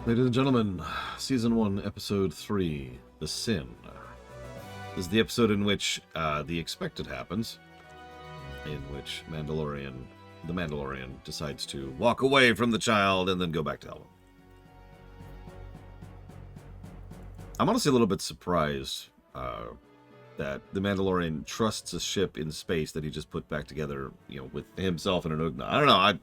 Ladies and gentlemen, Season 1, Episode 3, The Sin. This is the episode in which the expected happens, in which the Mandalorian decides to walk away from the child and then go back to hell. I'm honestly a little bit surprised that the Mandalorian trusts a ship in space that he just put back together, with himself and an Ugna. I don't know,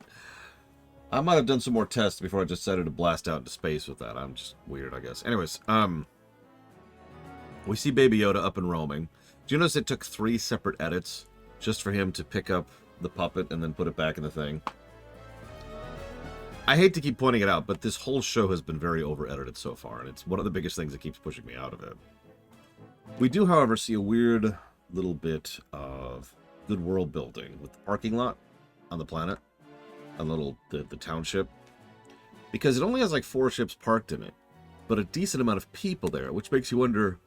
I might have done some more tests before I just decided to blast out into space with that. I'm just weird, I guess. Anyways, we see Baby Yoda up and roaming. Do you notice it took 3 separate edits just for him to pick up the puppet and then put it back in the thing? I hate to keep pointing it out, but this whole show has been very over-edited so far, and it's one of the biggest things that keeps pushing me out of it. We do, however, see a weird little bit of good world building with the parking lot on the planet. The township, because it only has like 4 ships parked in it, but a decent amount of people there, which makes you wonder,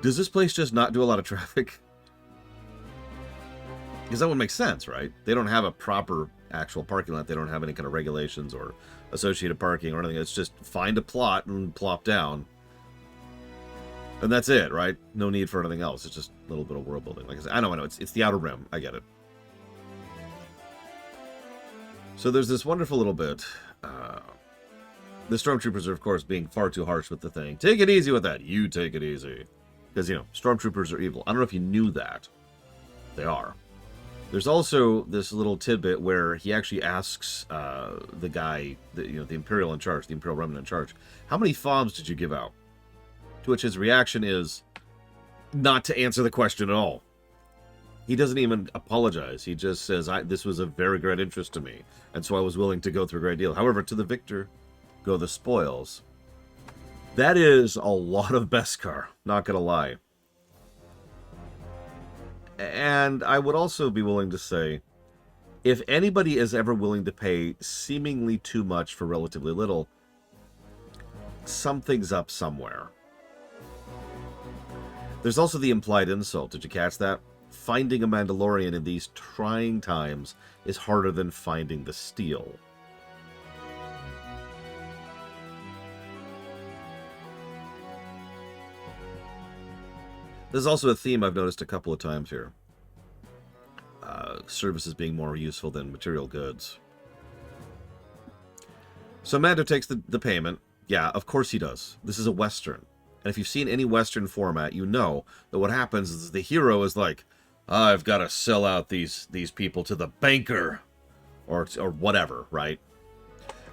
does this place just not do a lot of traffic? Because that would make sense, right? They don't have a proper actual parking lot. They don't have any kind of regulations or associated parking or anything. It's just find a plot and plop down, and that's it, right? No need for anything else. It's just a little bit of world building. Like I said, I know, it's the Outer Rim. I get it. So there's this wonderful little bit. The stormtroopers are, of course, being far too harsh with the thing. Take it easy with that. You take it easy. Because, stormtroopers are evil. I don't know if you knew that. They are. There's also this little tidbit where he actually asks the guy, the Imperial in charge, the Imperial Remnant in charge, how many fobs did you give out? To which his reaction is not to answer the question at all. He doesn't even apologize. He just says, this was of very great interest to me, and so I was willing to go through a great deal. However, to the victor go the spoils. That is a lot of Beskar, not gonna lie. And I would also be willing to say, if anybody is ever willing to pay seemingly too much for relatively little, something's up somewhere. There's also the implied insult. Did you catch that? Finding a Mandalorian in these trying times is harder than finding the steel. There's also a theme I've noticed a couple of times here. Services being more useful than material goods. So Mando takes the payment. Yeah, of course he does. This is a Western. And if you've seen any Western format, you know that what happens is the hero is like, I've got to sell out these people to the banker, or whatever, right?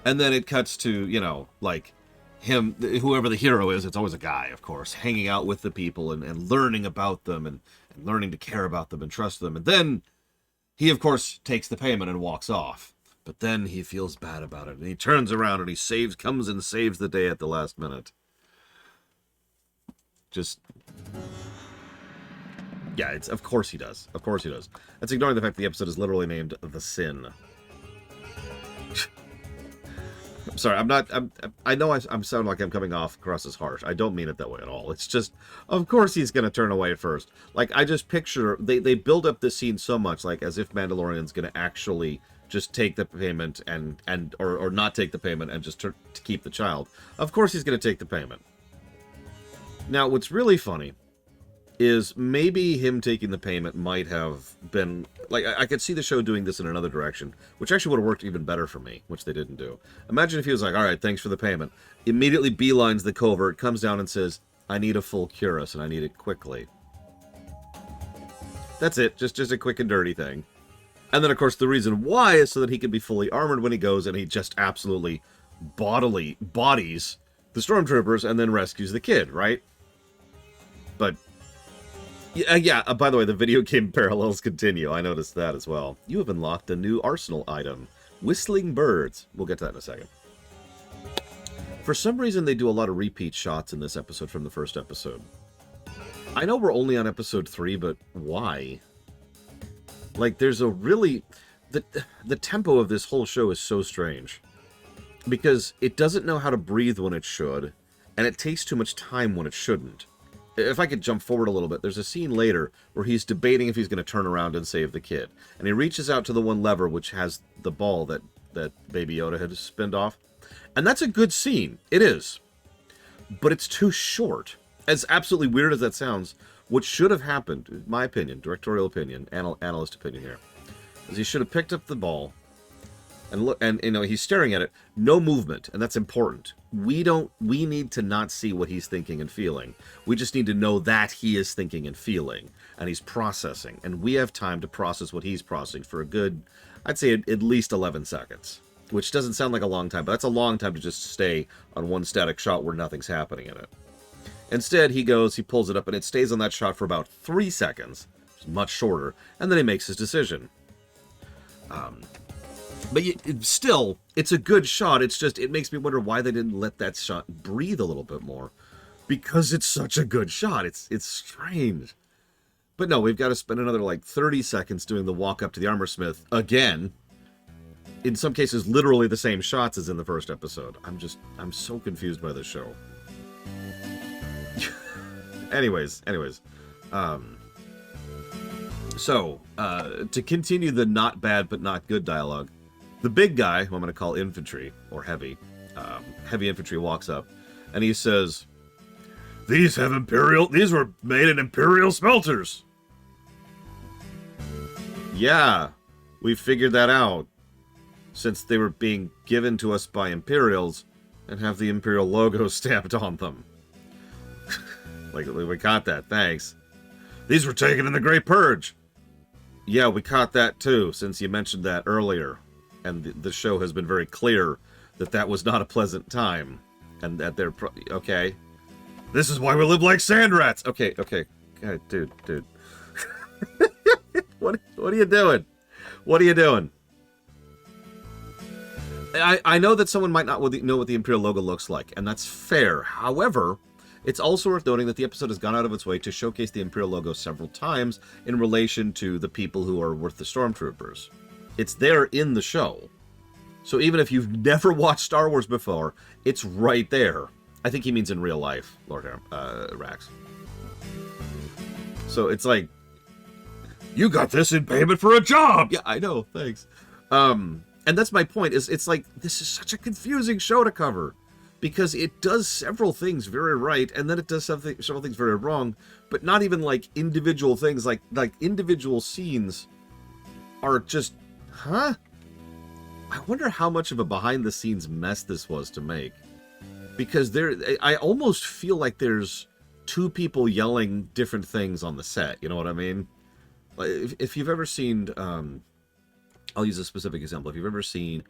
And then it cuts to, like him, whoever the hero is, it's always a guy, of course, hanging out with the people and learning about them and learning to care about them and trust them. And then he, of course, takes the payment and walks off. But then he feels bad about it, and he turns around and he comes and saves the day at the last minute. Yeah, of course he does. Of course he does. That's ignoring the fact the episode is literally named The Sin. I'm sorry, I know I'm sounding like I'm coming off across as harsh. I don't mean it that way at all. It's just, of course he's going to turn away at first. Like, I just picture, they build up this scene so much, like, as if Mandalorian's going to actually just take the payment or not take the payment and just to keep the child. Of course he's going to take the payment. Now, what's really funny is maybe him taking the payment might have been, like, I could see the show doing this in another direction, which actually would have worked even better for me, which they didn't do. Imagine if he was like, all right, thanks for the payment. Immediately beelines the covert, comes down and says, I need a full cuirass, and I need it quickly. That's it, just a quick and dirty thing. And then, of course, the reason why is so that he can be fully armored when he goes, and he just absolutely bodies the stormtroopers and then rescues the kid, right? But yeah, by the way, the video game parallels continue. I noticed that as well. You have unlocked a new arsenal item. Whistling birds. We'll get to that in a second. For some reason, they do a lot of repeat shots in this episode from the first episode. I know we're only on episode 3, but why? Like, there's a really... The tempo of this whole show is so strange. Because it doesn't know how to breathe when it should, and it takes too much time when it shouldn't. If I could jump forward a little bit, there's a scene later where he's debating if he's going to turn around and save the kid. And he reaches out to the one lever which has the ball that that Baby Yoda had spinned off. And that's a good scene. It is. But it's too short. As absolutely weird as that sounds, what should have happened, in my opinion, directorial opinion, analyst opinion here, is he should have picked up the ball and look, and he's staring at it, no movement, and that's important. We need to not see what he's thinking and feeling. We just need to know that he is thinking and feeling, and he's processing, and we have time to process what he's processing for a good, I'd say at least 11 seconds, which doesn't sound like a long time, but that's a long time to just stay on one static shot where nothing's happening in it. Instead, he pulls it up, and it stays on that shot for about 3 seconds, which is much shorter, and then he makes his decision. But still, it's a good shot. It's just, it makes me wonder why they didn't let that shot breathe a little bit more. Because it's such a good shot. It's strange. But no, we've got to spend another, 30 seconds doing the walk up to the armorsmith again. In some cases, literally the same shots as in the first episode. I'm so confused by this show. Anyways. So, to continue the not bad but not good dialogue, the big guy, who I'm going to call infantry, or heavy infantry, walks up, and he says, these were made in Imperial smelters. Yeah, we figured that out, since they were being given to us by Imperials, and have the Imperial logo stamped on them. We caught that, thanks. These were taken in the Great Purge. Yeah, we caught that too, since you mentioned that earlier. And the show has been very clear that was not a pleasant time. And that they're... okay. This is why we live like sand rats! Okay. God, dude. What are you doing? What are you doing? I know that someone might not know what the Imperial logo looks like, and that's fair. However... it's also worth noting that the episode has gone out of its way to showcase the Imperial logo several times in relation to the people who are worth the Stormtroopers. It's there in the show. So even if you've never watched Star Wars before, it's right there. I think he means in real life, Lord Rax. So it's like, you got this in payment for a job! Yeah, I know, thanks. And that's my point, it's like, this is such a confusing show to cover. Because it does several things very right, and then it does several things very wrong, but not even individual things, like individual scenes are just, huh? I wonder how much of a behind-the-scenes mess this was to make. Because I almost feel like there's two people yelling different things on the set, you know what I mean? If you've ever seen, I'll use a specific example, if you've ever seen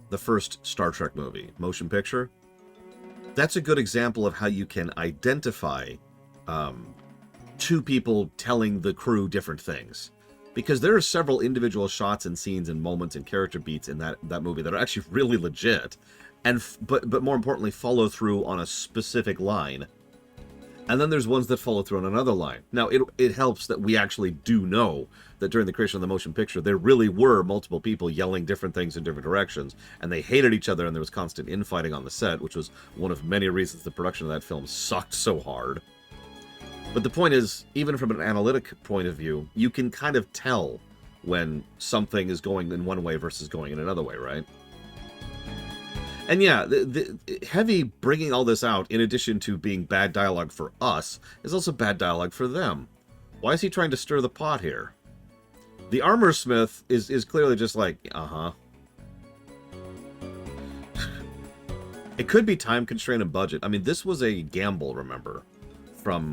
the first Star Trek movie, motion picture, that's a good example of how you can identify two people telling the crew different things. Because there are several individual shots and scenes and moments and character beats in that movie that are actually really legit, but more importantly, follow through on a specific line. And then there's ones that follow through on another line. Now, it helps that we actually do know that during the creation of the motion picture, there really were multiple people yelling different things in different directions, and they hated each other, and there was constant infighting on the set, which was one of many reasons the production of that film sucked so hard. But the point is, even from an analytic point of view, you can kind of tell when something is going in one way versus going in another way, right? And yeah, the Heavy bringing all this out, in addition to being bad dialogue for us, is also bad dialogue for them. Why is he trying to stir the pot here? The armorsmith is clearly just like, uh-huh. It could be time constraint and budget. I mean, this was a gamble, remember, from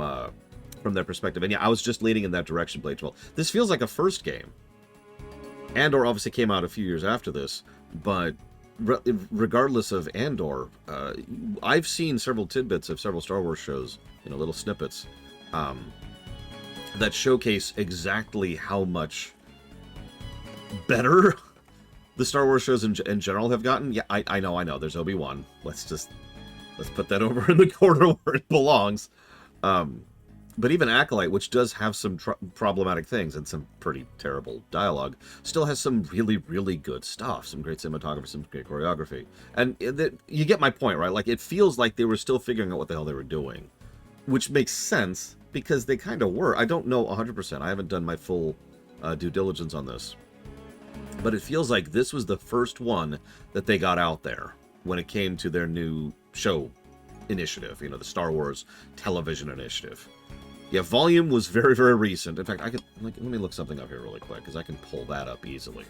their perspective. And yeah, I was just leaning in that direction, Blade 12. This feels like a first game. Andor obviously came out a few years after this, but regardless of Andor, I've seen several tidbits of several Star Wars shows, little snippets, that showcase exactly how much better the Star Wars shows in general have gotten. Yeah, I know. There's Obi-Wan. Let's put that over in the corner where it belongs. But even Acolyte, which does have some problematic things and some pretty terrible dialogue, still has some really, really good stuff. Some great cinematography, some great choreography. And you get my point, right? Like, it feels like they were still figuring out what the hell they were doing. Which makes sense, because they kind of were. I don't know 100%. I haven't done my full due diligence on this. But it feels like this was the first one that they got out there when it came to their new show initiative, you know, the Star Wars television initiative. Yeah, volume was very, very recent. In fact, I could, like, let me look something up here really quick, because I can pull that up easily.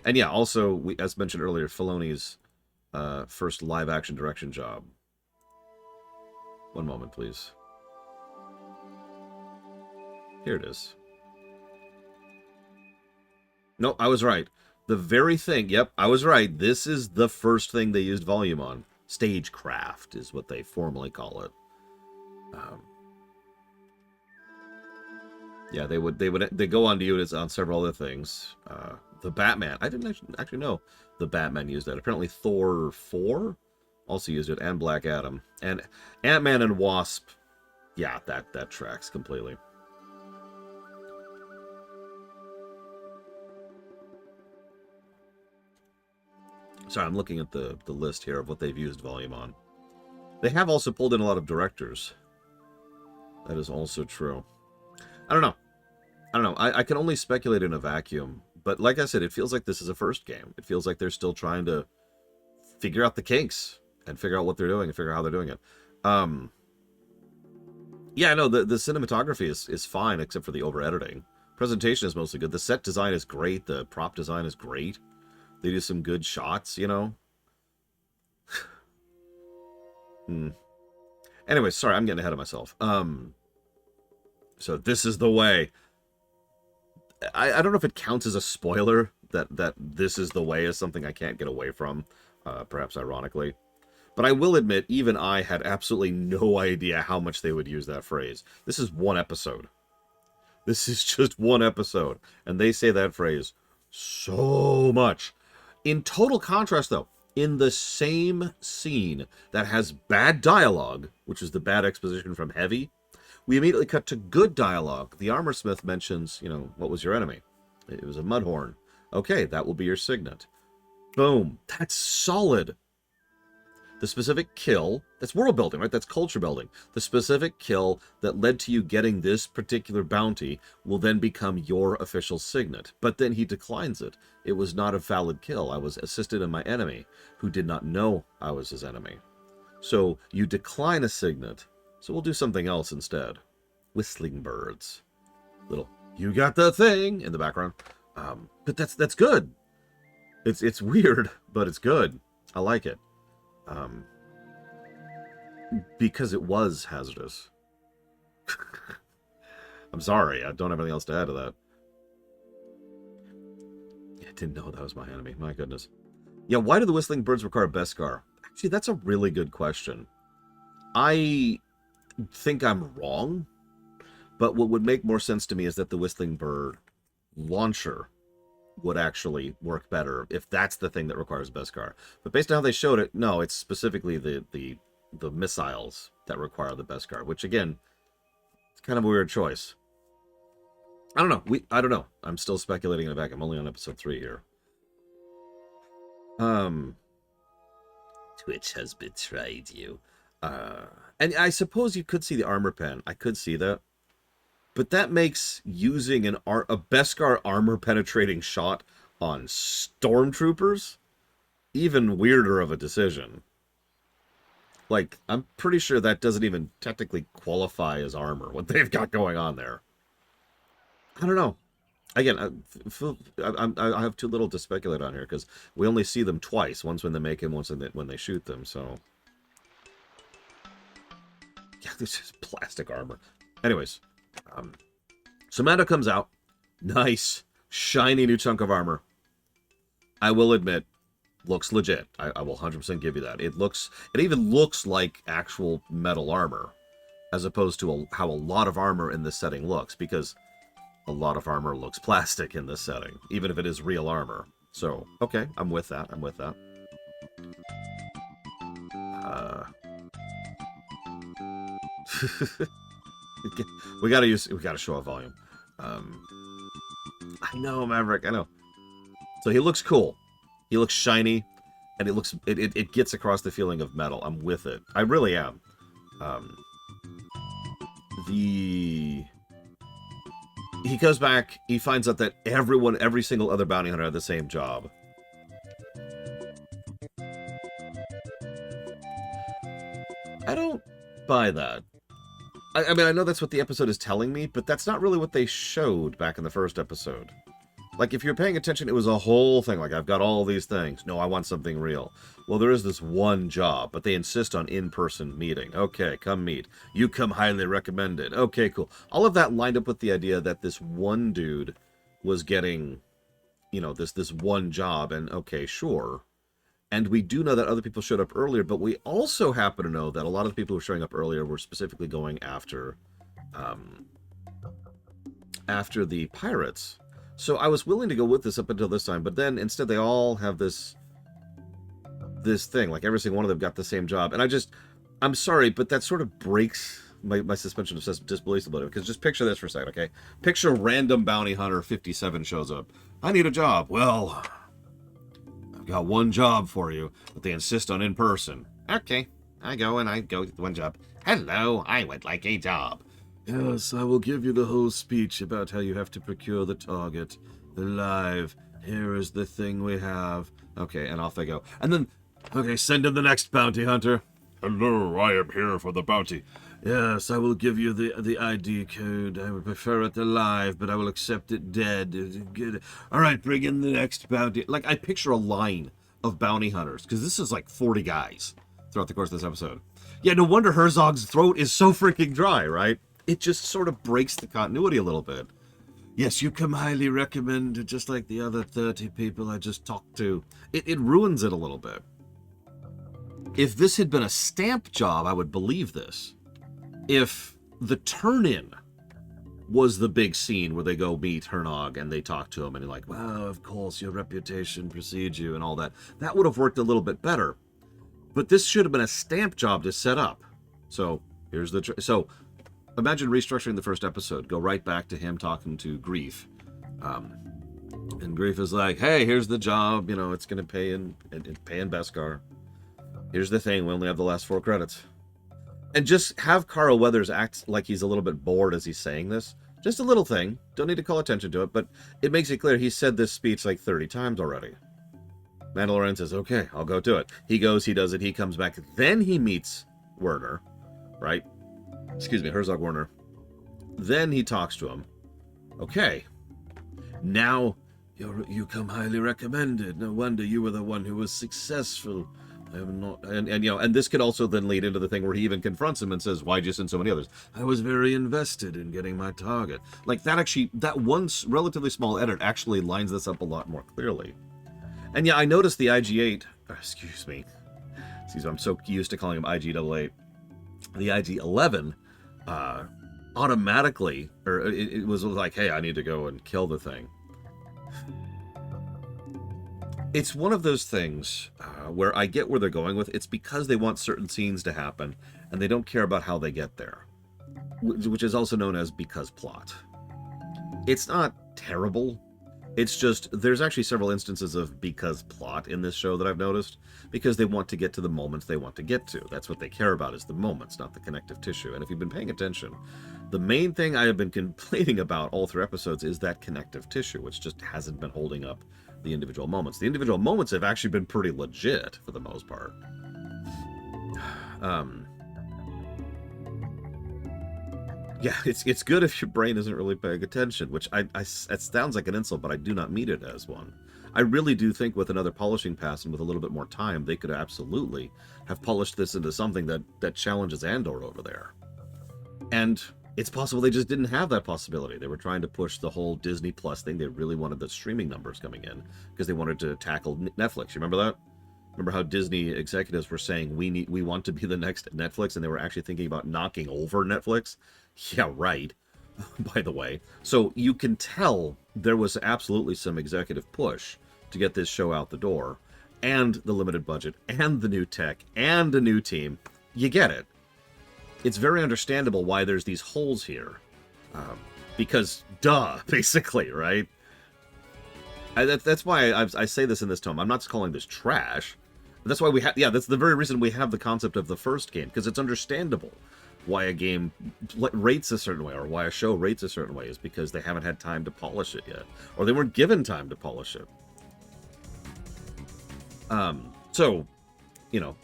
And yeah, also, as mentioned earlier, Filoni's first live-action direction job. One moment, please. Here it is. No, I was right. The very thing, yep, I was right. This is the first thing they used volume on. Stagecraft is what they formally call it. Yeah, they go on to use it on several other things. The Batman, I didn't actually know the Batman used that. Apparently Thor 4 also used it, and Black Adam. And Ant-Man and Wasp, yeah, that tracks completely. Sorry, I'm looking at the list here of what they've used volume on. They have also pulled in a lot of directors. That is also true. I don't know. I can only speculate in a vacuum. But like I said, it feels like this is a first game. It feels like they're still trying to figure out the kinks and figure out what they're doing and figure out how they're doing it. Yeah, no, the cinematography is fine except for the over-editing. Presentation is mostly good. The set design is great. The prop design is great. They do some good shots, you know? Anyway, sorry, I'm getting ahead of myself. So this is the way. I don't know if it counts as a spoiler that this is the way is something I can't get away from, perhaps ironically. But I will admit, even I had absolutely no idea how much they would use that phrase. This is one episode. This is just one episode. And they say that phrase so much. In total contrast, though, in the same scene that has bad dialogue, which is the bad exposition from Heavy, we immediately cut to good dialogue. The armor smith mentions, you know, what was your enemy? It was a mudhorn. Okay, that will be your signet. Boom. That's solid. The specific kill, that's world building, right? That's culture building. The specific kill that led to you getting this particular bounty will then become your official signet. But then he declines it. It was not a valid kill. I was assisted in my enemy, who did not know I was his enemy. So you decline a signet, so we'll do something else instead. Whistling birds. Little, you got the thing in the background. But that's good. It's weird, but it's good. I like it. Because it was hazardous. I'm sorry, I don't have anything else to add to that. I didn't know that was my enemy. My goodness. Yeah, why do the whistling birds require Beskar? Actually, that's a really good question. I think I'm wrong, but what would make more sense to me is that the whistling bird launcher would actually work better if that's the thing that requires Beskar. But based on how they showed it, no, it's specifically the missiles that require the Beskar, which again, it's kind of a weird choice. I don't know. I don't know. I'm still speculating in the back. I'm only on episode 3 here. Twitch has betrayed you. And I suppose you could see the armor pen. I could see that. But that makes using a Beskar armor penetrating shot on stormtroopers even weirder of a decision. Like, I'm pretty sure that doesn't even technically qualify as armor, what they've got going on there. I don't know. Again, I have too little to speculate on here, because we only see them twice. Once when they make him, once when they shoot them, so... Yeah, this is plastic armor. Anyways, so Mando comes out. Nice, shiny new chunk of armor. I will admit, looks legit. I will 100% give you that. It even looks like actual metal armor, as opposed to how a lot of armor in this setting looks, because a lot of armor looks plastic in this setting, even if it is real armor. So, okay, I'm with that. I'm with that. we gotta show off volume. I know, Maverick, I know. So he looks cool. He looks shiny, and it gets across the feeling of metal. I'm with it. I really am. he goes back, he finds out that every single other bounty hunter had the same job. I don't buy that. I mean, I know that's what the episode is telling me, but that's not really what they showed back in the first episode. Like, if you're paying attention, it was a whole thing. Like, I've got all these things. No, I want something real. Well, there is this one job, but they insist on in-person meeting. Okay, come meet. You come highly recommended. Okay, cool. All of that lined up with the idea that this one dude was getting, you know, this one job, and okay, sure. And we do know that other people showed up earlier, but we also happen to know that a lot of the people who were showing up earlier were specifically going after the pirates. So I was willing to go with this up until this time, but then instead they all have this thing, like every single one of them got the same job. And I'm sorry, but that sort of breaks my suspension of disbelief a little bit, because just picture this for a second, okay? Picture random bounty hunter 57 shows up. I need a job. Well, I've got one job for you, but they insist on in person. Okay, I go with one job. Hello, I would like a job. Yes, I will give you the whole speech about how you have to procure the target. Alive. Here is the thing we have. Okay, and off they go. And then, okay, send in the next bounty hunter. Hello, I am here for the bounty. Yes, I will give you the ID code. I would prefer it alive, but I will accept it dead. All right, bring in the next bounty. Like, I picture a line of bounty hunters, because this is like 40 guys throughout the course of this episode. Yeah, no wonder Herzog's throat is so freaking dry, right? It just sort of breaks the continuity a little bit. Yes, you come highly recommended, just like the other 30 people I just talked to. It ruins it a little bit. If this had been a stamp job, I would believe this. If the turn-in was the big scene where they go meet Hernog and they talk to him and they're like, well, of course, your reputation precedes you and all that, that would have worked a little bit better. But this should have been a stamp job to set up. So, here's the... So, imagine restructuring the first episode. Go right back to him talking to Grief. And Grief is like, hey, here's the job. You know, it's going to pay in Beskar. Here's the thing. We only have the last 4 credits. And just have Carl Weathers act like he's a little bit bored as he's saying this. Just a little thing. Don't need to call attention to it, but it makes it clear he's said this speech like 30 times already. Mandalorian says, okay, I'll go do it. He goes, he does it, he comes back. Then he meets Werner, right? Excuse me, Herzog Werner. Then he talks to him. Okay. Now, you come highly recommended. No wonder you were the one who was successful. I have not, and you know, and this could also then lead into the thing where he even confronts him and says, why'd you send so many others? I was very invested in getting my target. Like, that one relatively small edit actually lines this up a lot more clearly. And yeah, I noticed the IG-8, excuse me, I'm so used to calling him IG-88. The IG-11 automatically, or it was like, hey, I need to go and kill the thing. It's one of those things where I get where they're going with. It's because they want certain scenes to happen, and they don't care about how they get there, which is also known as because plot. It's not terrible. It's just, there's actually several instances of because plot in this show that I've noticed, because they want to get to the moments they want to get to. That's what they care about, is the moments, not the connective tissue. And if you've been paying attention, the main thing I have been complaining about all 3 episodes is that connective tissue, which just hasn't been holding up the individual moments. The individual moments have actually been pretty legit, for the most part. Yeah, it's good if your brain isn't really paying attention, which it sounds like an insult, but I do not mean it as one. I really do think with another polishing pass and with a little bit more time, they could absolutely have polished this into something that challenges Andor over there. And it's possible they just didn't have that possibility. They were trying to push the whole Disney Plus thing. They really wanted the streaming numbers coming in because they wanted to tackle Netflix. You remember that? Remember how Disney executives were saying, we want to be the next Netflix, and they were actually thinking about knocking over Netflix? Yeah, right. By the way. So you can tell there was absolutely some executive push to get this show out the door, and the limited budget, and the new tech, and a new team. You get it. It's very understandable why there's these holes here. Because, duh, basically, right? That's why I say this in this tone. I'm not calling this trash. That's why we have, yeah, that's the very reason we have the concept of the first game, because it's understandable. why a game rates a certain way or why a show rates a certain way is because they haven't had time to polish it yet, or they weren't given time to polish it. So, you know,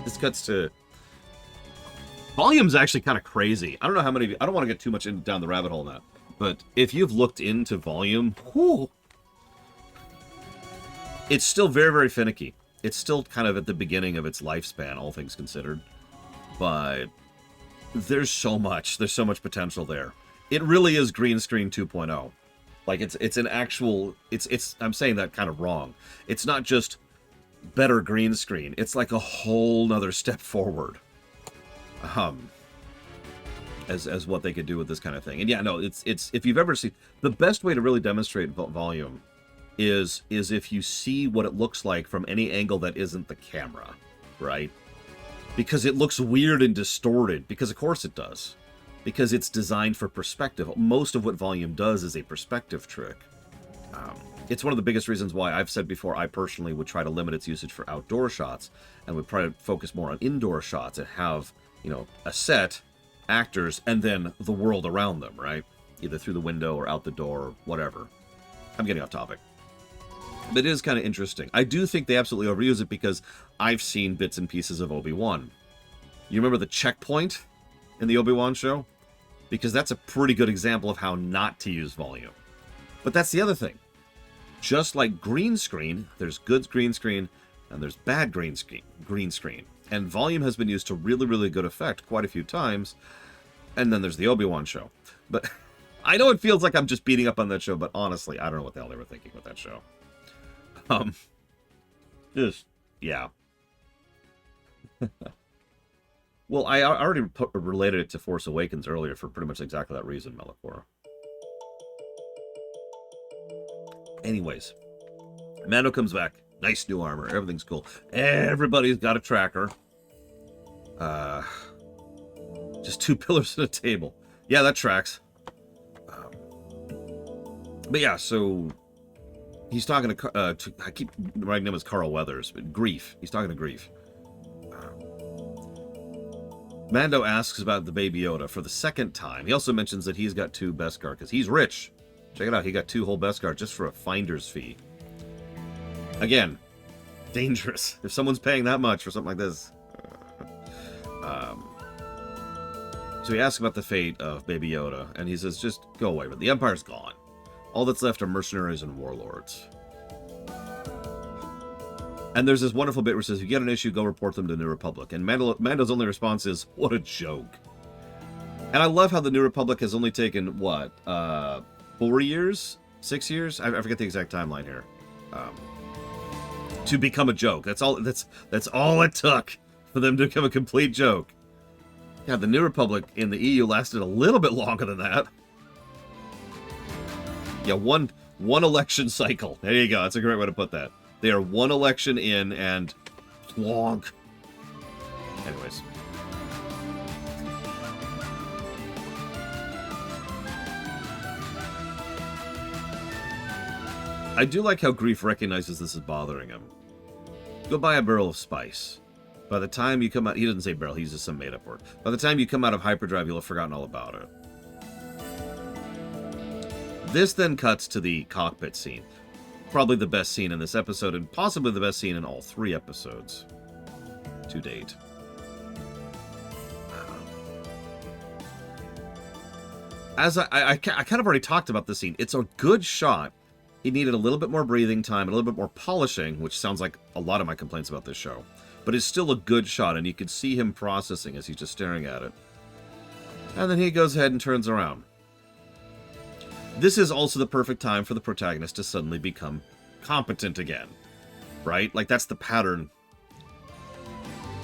this cuts to volume's actually kind of crazy. I don't know how many of you, I don't want to get too much down the rabbit hole now, but if you've looked into volume, whew, it's still very, very finicky. It's still kind of at the beginning of its lifespan, all things considered. But there's so much potential there. It really is green screen 2.0. Like it's an actual, I'm saying that kind of wrong. It's not just better green screen. It's like a whole nother step forward. As what they could do with this kind of thing. And yeah, no, it's if you've ever seen, the best way to really demonstrate volume is if you see what it looks like from any angle that isn't the camera, right? Because it looks weird and distorted, because of course it does. Because it's designed for perspective. Most of what volume does is a perspective trick. It's one of the biggest reasons why I've said before I personally would try to limit its usage for outdoor shots and would try to focus more on indoor shots and have, you know, a set, actors, and then the world around them, right? Either through the window or out the door or whatever. I'm getting off topic. But it is kind of interesting. I do think they absolutely overuse it because I've seen bits and pieces of Obi-Wan. You remember the checkpoint in the Obi-Wan show? Because that's a pretty good example of how not to use volume. But that's the other thing. Just like green screen, there's good green screen and there's bad green screen. And volume has been used to really, really good effect quite a few times. And then there's the Obi-Wan show. But I know it feels like I'm just beating up on that show, but honestly, I don't know what the hell they were thinking with that show. Just, yeah. Well, I already related it to Force Awakens earlier for pretty much exactly that reason, Melicor. Anyways, Mando comes back. Nice new armor. Everything's cool. Everybody's got a tracker. Just 2 pillars and a table. Yeah, that tracks. But yeah, so he's talking to I keep writing him as Carl Weathers, but Grief. He's talking to Grief. Mando asks about the Baby Yoda for the second time. He also mentions that he's got 2 Beskar because he's rich. Check it out. He got 2 whole Beskar just for a finder's fee. Again, dangerous. If someone's paying that much for something like this. So he asks about the fate of Baby Yoda, and he says, just go away. But the Empire's gone. All that's left are mercenaries and warlords. And there's this wonderful bit where it says, if you get an issue, go report them to New Republic. And Mando's only response is, what a joke. And I love how the New Republic has only taken, what, 4 years? 6 years? I forget the exact timeline here. To become a joke. That's all it took for them to become a complete joke. Yeah, the New Republic in the EU lasted a little bit longer than that. Yeah, one election cycle. There you go. That's a great way to put that. They are 1 election in and plonk. Anyways. I do like how Grief recognizes this is bothering him. Go buy a barrel of spice. By the time you come out... He doesn't say barrel, he uses some made-up word. By the time you come out of hyperdrive, you'll have forgotten all about it. This then cuts to the cockpit scene. Probably the best scene in this episode, and possibly the best scene in all 3 episodes to date. As I kind of already talked about this scene. It's a good shot. He needed a little bit more breathing time, a little bit more polishing, which sounds like a lot of my complaints about this show. But it's still a good shot, and you can see him processing as he's just staring at it. And then he goes ahead and turns around. This is also the perfect time for the protagonist to suddenly become competent again. Right? Like, that's the pattern.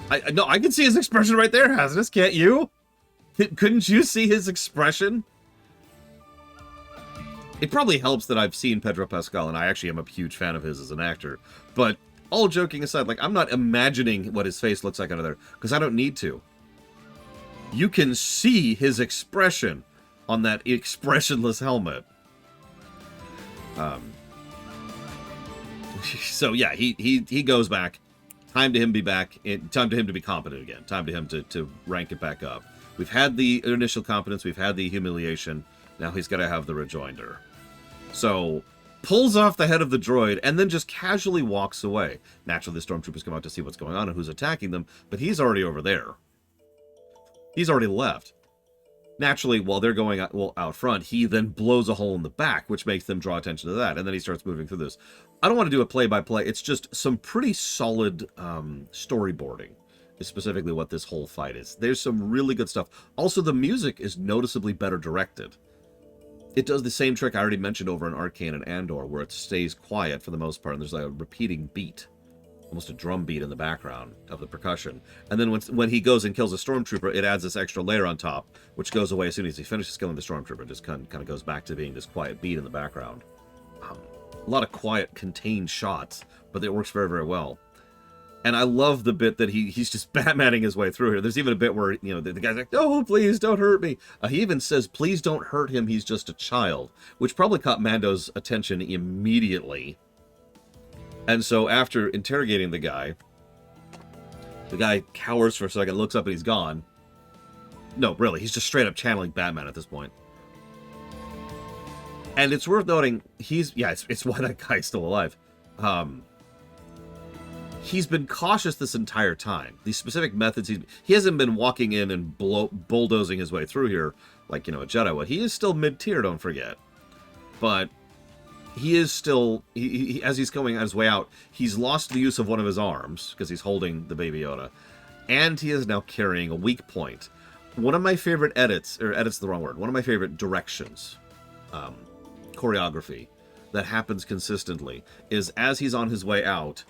I can see his expression right there, Hazardous, can't you? Couldn't you see his expression? It probably helps that I've seen Pedro Pascal, and I actually am a huge fan of his as an actor. But all joking aside, like, I'm not imagining what his face looks like under there, because I don't need to. You can see his expression on that expressionless helmet. So yeah, he goes back, Time to him be back. Time to him to be competent again. Time to him to rank it back up. We've had the initial competence. We've had the humiliation. Now he's got to have the rejoinder. So pulls off the head of the droid and then just casually walks away. Naturally, the stormtroopers come out to see what's going on and who's attacking them, but he's already over there. He's already left. Naturally, while they're going out front, he then blows a hole in the back, which makes them draw attention to that, and then he starts moving through this. I don't want to do a play-by-play. It's just some pretty solid storyboarding is specifically what this whole fight is. There's some really good stuff. Also, the music is noticeably better directed. It does the same trick I already mentioned over in Arcane and Andor, where it stays quiet for the most part, and there's like a repeating beat, almost a drum beat in the background of the percussion. And then when he goes and kills a stormtrooper, it adds this extra layer on top, which goes away as soon as he finishes killing the stormtrooper. It just kind of goes back to being this quiet beat in the background. A lot of quiet, contained shots, but it works very, very well. And I love the bit that he's just Batmaning his way through here. There's even a bit where, you know, the guy's like, "Oh, please don't hurt me." He even says, "Please don't hurt him. He's just a child," which probably caught Mando's attention immediately. And so after interrogating the guy cowers for a second, looks up, and he's gone. No, really, he's just straight up channeling Batman at this point. And it's worth noting, it's why that guy's still alive. He's been cautious this entire time. These specific methods, he hasn't been walking in and bulldozing his way through here like, you know, a Jedi would. He is still mid-tier, don't forget. But he is still, as he's coming on his way out, he's lost the use of one of his arms, because he's holding the Baby Yoda, and he is now carrying a weak point. One of my favorite edits the wrong word, one of my favorite directions, choreography, that happens consistently, is as he's on his way out,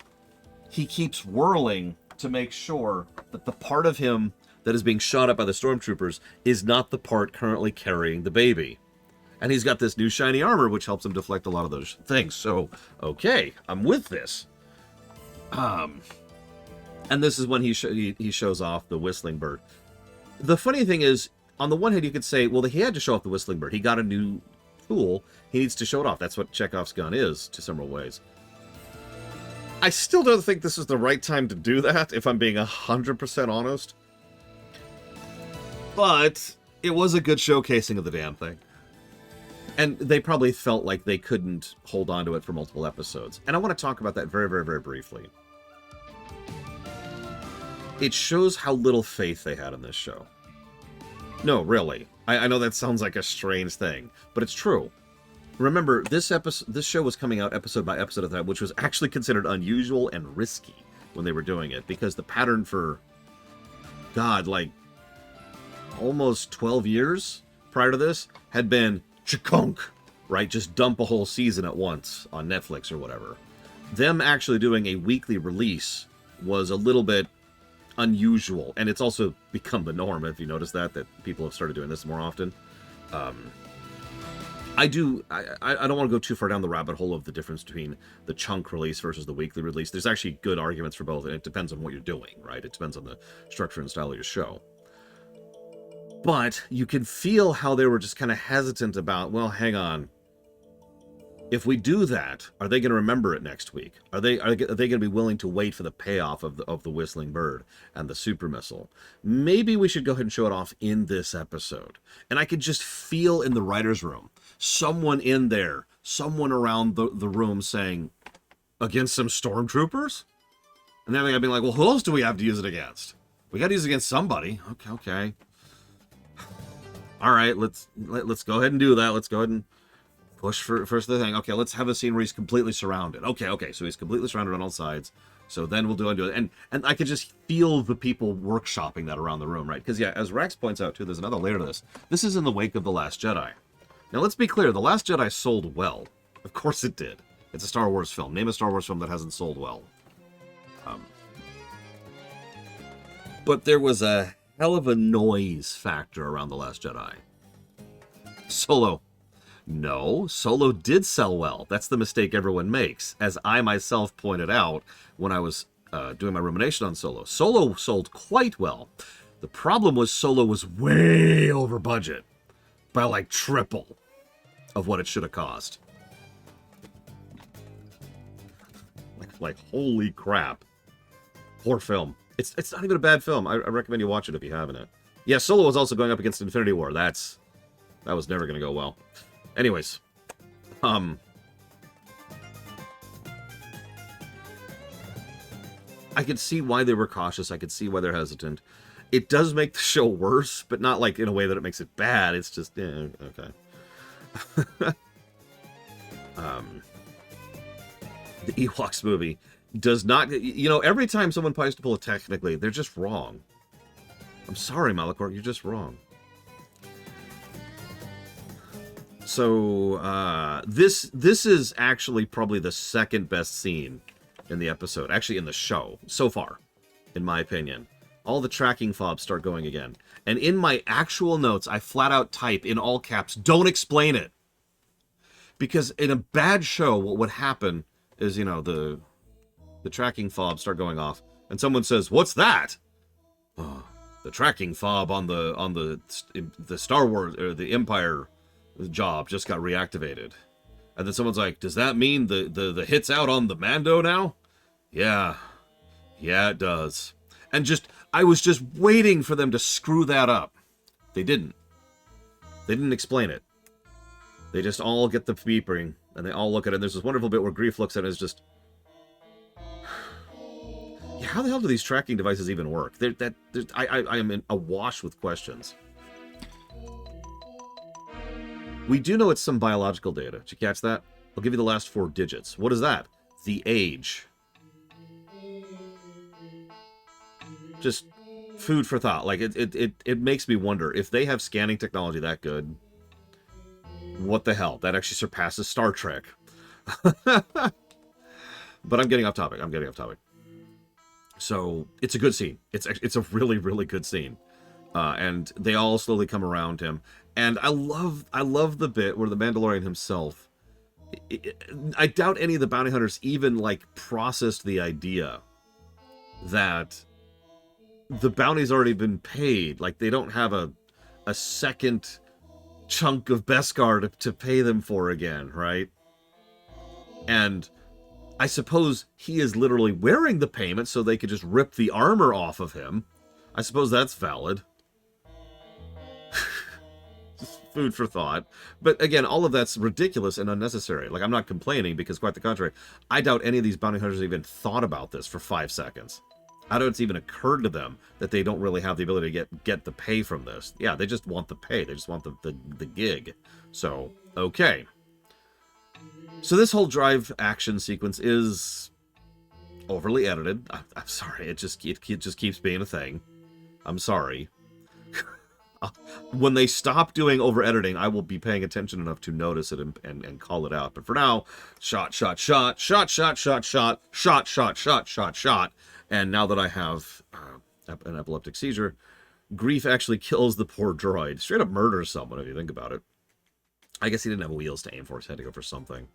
he keeps whirling to make sure that the part of him that is being shot at by the stormtroopers is not the part currently carrying the baby. And he's got this new shiny armor, which helps him deflect a lot of those things. So, okay, I'm with this. And this is when he shows off the whistling bird. The funny thing is, on the one hand, you could say, well, he had to show off the whistling bird. He got a new tool. He needs to show it off. That's what Chekhov's gun is, to several ways. I still don't think this is the right time to do that, if I'm being 100% honest. But it was a good showcasing of the damn thing. And they probably felt like they couldn't hold on to it for multiple episodes. And I want to talk about that very, very, very briefly. It shows how little faith they had in this show. No, really. I know that sounds like a strange thing, but it's true. Remember, this show was coming out episode by episode of that, which was actually considered unusual and risky when they were doing it, because the pattern for, God, like, almost 12 years prior to this had been chakunk, right? Just dump a whole season at once on Netflix or whatever. Them actually doing a weekly release was a little bit unusual, and it's also become the norm, if you notice that people have started doing this more often. I don't want to go too far down the rabbit hole of the difference between the chunk release versus the weekly release. There's actually good arguments for both, and it depends on what you're doing, right? It depends on the structure and style of your show. But you can feel how they were just kind of hesitant about, well, hang on. If we do that, are they going to remember it next week? Are they going to be willing to wait for the payoff of the whistling bird and the super missile? Maybe we should go ahead and show it off in this episode. And I could just feel in the writer's room, someone in there, someone around the room saying, against some stormtroopers? And then I'd be like, well, who else do we have to use it against? We got to use it against somebody. Okay. All right, let's go ahead and do that. Let's go ahead and push for the thing. Okay, let's have a scene where he's completely surrounded. Okay, so he's completely surrounded on all sides. So then we'll do it. And I could just feel the people workshopping that around the room, right? Because, yeah, as Rex points out, too, there's another layer to this. This is in the wake of The Last Jedi. Now, let's be clear. The Last Jedi sold well. Of course it did. It's a Star Wars film. Name a Star Wars film that hasn't sold well. But there was a hell of a noise factor around The Last Jedi. Solo. No, Solo did sell well. That's the mistake everyone makes. As I myself pointed out when I was doing my rumination on Solo. Solo sold quite well. The problem was Solo was way over budget. By like triple of what it should have cost. Like holy crap. Poor film. It's not even a bad film. I recommend you watch it if you haven't it. Yeah, Solo was also going up against Infinity War. That was never going to go well. Anyways, I could see why they were cautious. I could see why they're hesitant. It does make the show worse, but not like in a way that it makes it bad. It's just, yeah, okay. The Ewoks movie does not, you know, every time someone tries to pull it technically, they're just wrong. I'm sorry, Malachor, you're just wrong. So, this is actually probably the second best scene in the episode, actually in the show, so far, in my opinion. All the tracking fobs start going again. And in my actual notes, I flat out type in all caps, don't explain it. Because in a bad show, what would happen is, you know, the tracking fobs start going off, and someone says, "What's that?" Oh, the tracking fob on the Star Wars or the Empire job just got reactivated. And then someone's like, "Does that mean the hit's out on the Mando now?" Yeah, it does. And I was just waiting for them to screw that up. They didn't. They didn't explain it. They just all get the beeping, and they all look at it. And there's this wonderful bit where Grief looks at it and is just, yeah, how the hell do these tracking devices even work? I am awash with questions. We do know it's some biological data. Did you catch that? I'll give you the last 4 digits. What is that? The age. Just food for thought. Like, it makes me wonder, if they have scanning technology that good, what the hell? That actually surpasses Star Trek. But I'm getting off topic. So, it's a good scene. It's a really, really good scene. And they all slowly come around him. And I love the bit where the Mandalorian himself, I doubt any of the bounty hunters even, like, processed the idea that the bounty's already been paid. Like, they don't have a second chunk of Beskar to pay them for again, right? And I suppose he is literally wearing the payment so they could just rip the armor off of him. I suppose that's valid. Just food for thought. But again, all of that's ridiculous and unnecessary. Like, I'm not complaining, because quite the contrary, I doubt any of these bounty hunters even thought about this for 5 seconds. I doubt it's even occurred to them that they don't really have the ability to get the pay from this. Yeah, they just want the pay. They just want the gig. So, okay. So this whole drive action sequence is overly edited. I'm sorry. It just keeps being a thing. I'm sorry. When they stop doing over editing, I will be paying attention enough to notice it and call it out. But for now, shot. And now that I have an epileptic seizure, Grief actually kills the poor droid. Straight up murders someone, if you think about it. I guess he didn't have wheels to aim for, so he had to go for something.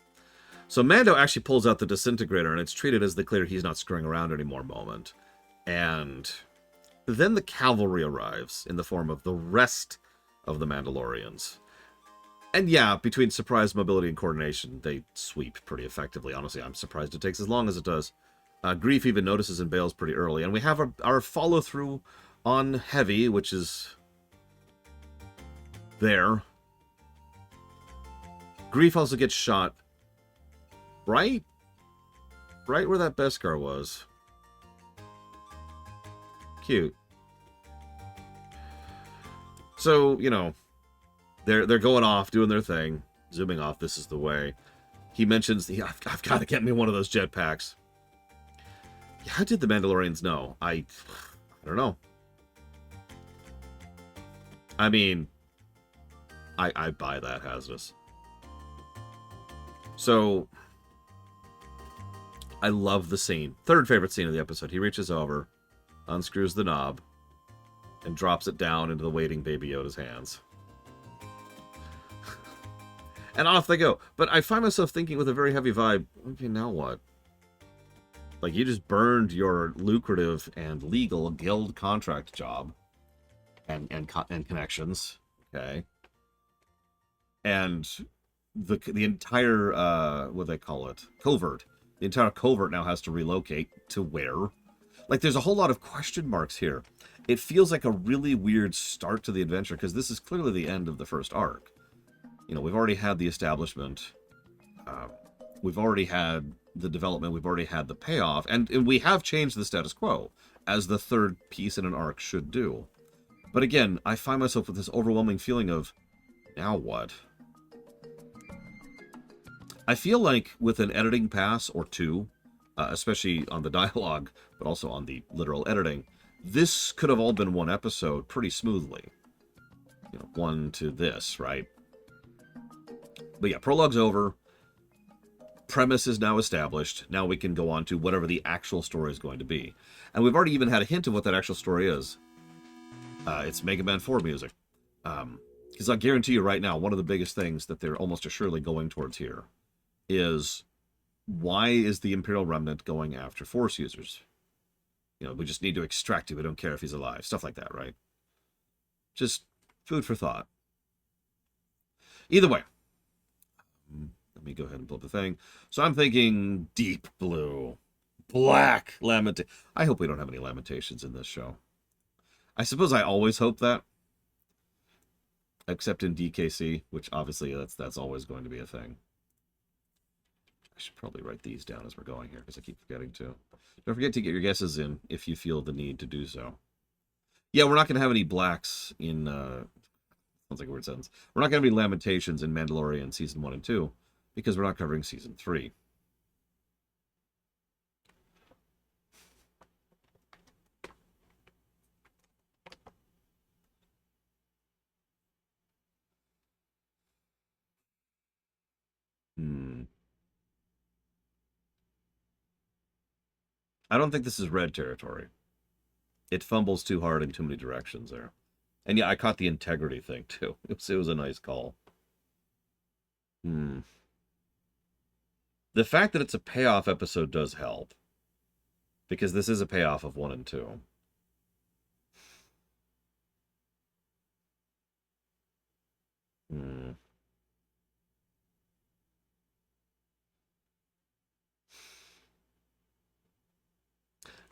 So Mando actually pulls out the disintegrator, and it's treated as the clear he's not screwing around anymore moment. And then the cavalry arrives in the form of the rest of the Mandalorians. And yeah, between surprise, mobility, and coordination, they sweep pretty effectively. Honestly, I'm surprised it takes as long as it does. Grief even notices and bails pretty early. And we have our follow-through on Heavy, which is there. Grief also gets shot right where that Beskar was. Cute. So, you know, they're going off, doing their thing, zooming off. This is the way. He mentions, I've got to get me one of those jetpacks. How did the Mandalorians know? I don't know. I mean, I buy that, Hazardous. So, I love the scene. Third favorite scene of the episode. He reaches over, unscrews the knob, and drops it down into the waiting Baby Yoda's hands. And off they go. But I find myself thinking with a very heavy vibe, okay, now what? Like, you just burned your lucrative and legal guild contract job and connections, okay? And the entire, what do they call it? Covert. The entire covert now has to relocate to where? Like, there's a whole lot of question marks here. It feels like a really weird start to the adventure, because this is clearly the end of the first arc. You know, we've already had the establishment. Uh, we've already had the development. We've already had the payoff. And we have changed the status quo, as the third piece in an arc should do. But again, I find myself with this overwhelming feeling of, now what? I feel like with an editing pass or two, especially on the dialogue, but also on the literal editing, this could have all been one episode pretty smoothly. You know, one to this, right? But yeah, prologue's over. Premise is now established. Now we can go on to whatever the actual story is going to be. And we've already even had a hint of what that actual story is. It's Mega Man 4 music. Because I guarantee you right now, one of the biggest things that they're almost assuredly going towards here is, why is the Imperial Remnant going after Force users? You know, we just need to extract him. We don't care if he's alive. Stuff like that, right? Just food for thought. Either way. Let me go ahead and pull up the thing. So I'm thinking deep blue. Black lamentation. I hope we don't have any lamentations in this show. I suppose I always hope that. Except in DKC, which obviously that's always going to be a thing. I should probably write these down as we're going here, because I keep forgetting to. Don't forget to get your guesses in if you feel the need to do so. Yeah, we're not going to have any blacks in... sounds like a weird sentence. We're not going to have any lamentations in Mandalorian Season 1 and 2, because we're not covering Season 3. I don't think this is red territory. It fumbles too hard in too many directions there. And yeah, I caught the integrity thing too. It was a nice call. The fact that it's a payoff episode does help. Because this is a payoff of 1 and 2.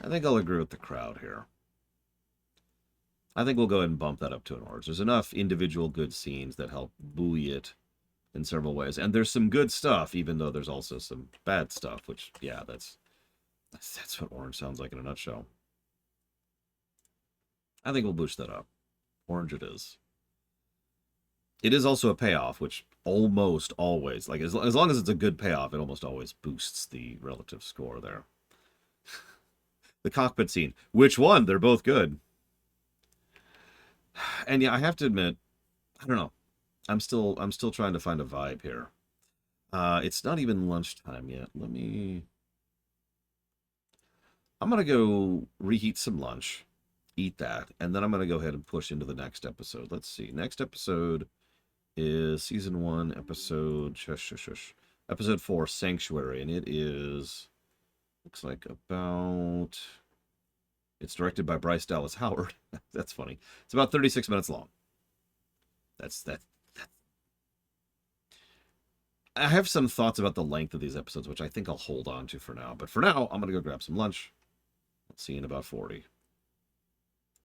I think I'll agree with the crowd here. I think we'll go ahead and bump that up to an orange. There's enough individual good scenes that help buoy it in several ways. And there's some good stuff, even though there's also some bad stuff, which, yeah, that's what orange sounds like in a nutshell. I think we'll boost that up. Orange it is. It is also a payoff, which almost always, like, as long as it's a good payoff, it almost always boosts the relative score there. The cockpit scene. Which one? They're both good. And yeah, I have to admit, I don't know. I'm still trying to find a vibe here. It's not even lunchtime yet. I'm gonna go reheat some lunch, eat that, and then I'm gonna go ahead and push into the next episode. Let's see. Next episode is Season 1, episode episode 4, Sanctuary, and it is, looks like about, it's directed by Bryce Dallas Howard. That's funny. It's about 36 minutes long. That's I have some thoughts about the length of these episodes, which I think I'll hold on to for now. But for now, I'm going to go grab some lunch. I'll see you in about 40.